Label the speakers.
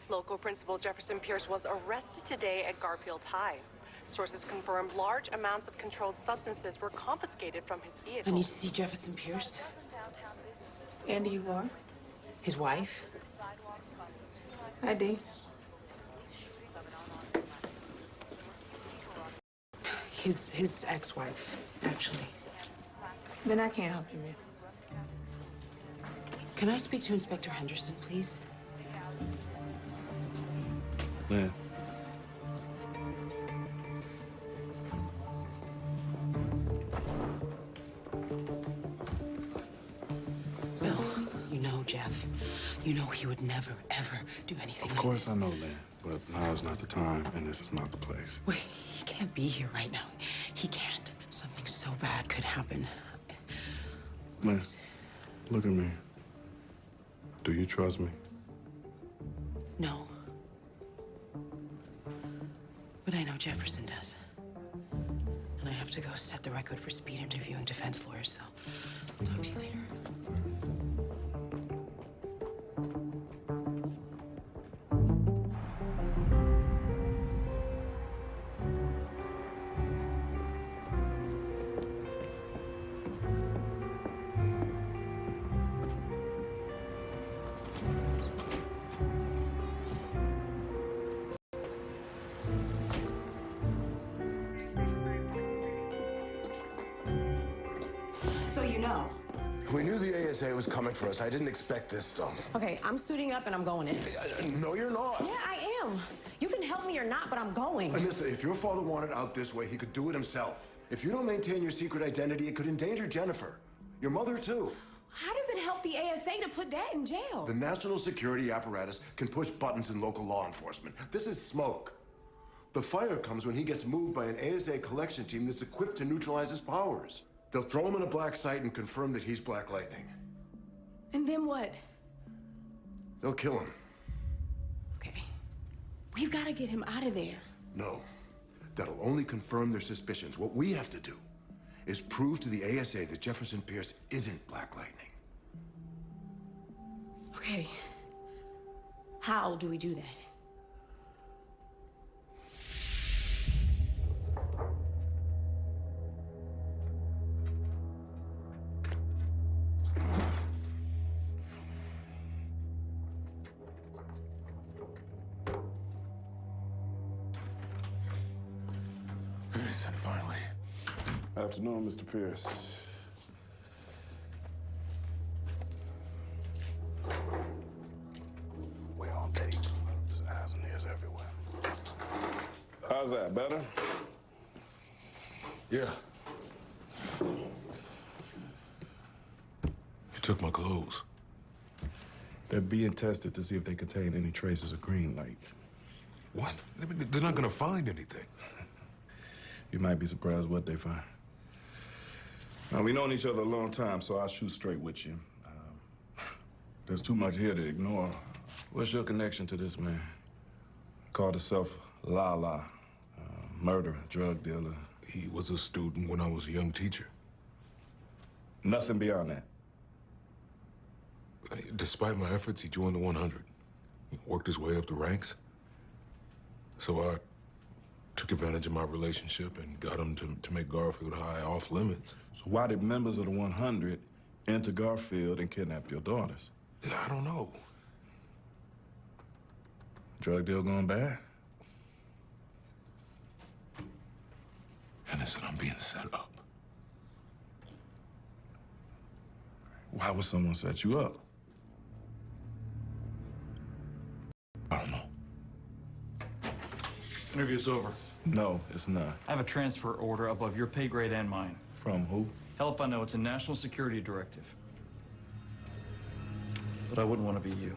Speaker 1: Local principal Jefferson Pierce was arrested today at Garfield High. Sources confirmed large amounts of controlled substances were confiscated from his vehicle.
Speaker 2: I need to see Jefferson Pierce.
Speaker 3: Andy, you are?
Speaker 2: His wife?
Speaker 3: Hi, Dee.
Speaker 2: His ex-wife, actually.
Speaker 3: Then I can't help you, man.
Speaker 2: Can I speak to Inspector Henderson, please?
Speaker 4: Yeah.
Speaker 2: Bill, you know Jeff. You know he would never, ever do anything like this.
Speaker 4: Of course I know, Lynn, but now is not the time, and this is not the place.
Speaker 2: Wait, he can't be here right now. He can't. Something so bad could happen.
Speaker 4: Lynn, look at me. Do you trust me?
Speaker 2: No. But I know Jefferson does. And I have to go set the record for speed interviewing defense lawyers, so I'll talk to you later.
Speaker 3: So you know.
Speaker 5: We knew the ASA was coming for us. I didn't expect this, though.
Speaker 3: Okay, I'm suiting up and I'm going in.
Speaker 5: No, you're not.
Speaker 3: Yeah, I am. You can help me or not, but I'm going.
Speaker 5: Anissa, if your father wanted out this way, he could do it himself. If you don't maintain your secret identity, it could endanger Jennifer. Your mother, too.
Speaker 3: How does it help the ASA to put Dad in jail?
Speaker 5: The national security apparatus can push buttons in local law enforcement. This is smoke. The fire comes when he gets moved by an ASA collection team that's equipped to neutralize his powers. They'll throw him in a black site and confirm that he's Black Lightning.
Speaker 3: And then what?
Speaker 5: They'll kill him.
Speaker 3: Okay. We've got to get him out of there.
Speaker 5: No. That'll only confirm their suspicions. What we have to do is prove to the ASA that Jefferson Pierce isn't Black Lightning.
Speaker 3: Okay. How do we do that?
Speaker 5: Henderson, finally.
Speaker 4: Afternoon, Mr. Pierce. Wait all day. There's eyes and ears everywhere. How's that, better?
Speaker 6: Yeah. You took my clothes.
Speaker 4: They're being tested to see if they contain any traces of green light.
Speaker 6: What? They're not gonna find anything.
Speaker 4: You might be surprised what they find. Now, we've known each other a long time, so I'll shoot straight with you. There's too much here to ignore. What's your connection to this man? Called himself Lala. Murderer, drug dealer.
Speaker 6: He was a student when I was a young teacher.
Speaker 4: Nothing beyond that.
Speaker 6: Despite my efforts, he joined the 100. He worked his way up the ranks. So I took advantage of my relationship and got him to make Garfield High off limits.
Speaker 4: So why did members of the 100 enter Garfield and kidnap your daughters?
Speaker 6: I don't know.
Speaker 4: Drug deal going bad?
Speaker 6: Henderson, I'm being set up.
Speaker 4: Why would someone set you up?
Speaker 6: I don't know.
Speaker 7: Interview's over.
Speaker 4: No, it's not.
Speaker 7: I have a transfer order above your pay grade and mine.
Speaker 4: From who?
Speaker 7: Hell if I know, it's a national security directive. But I wouldn't want to be you.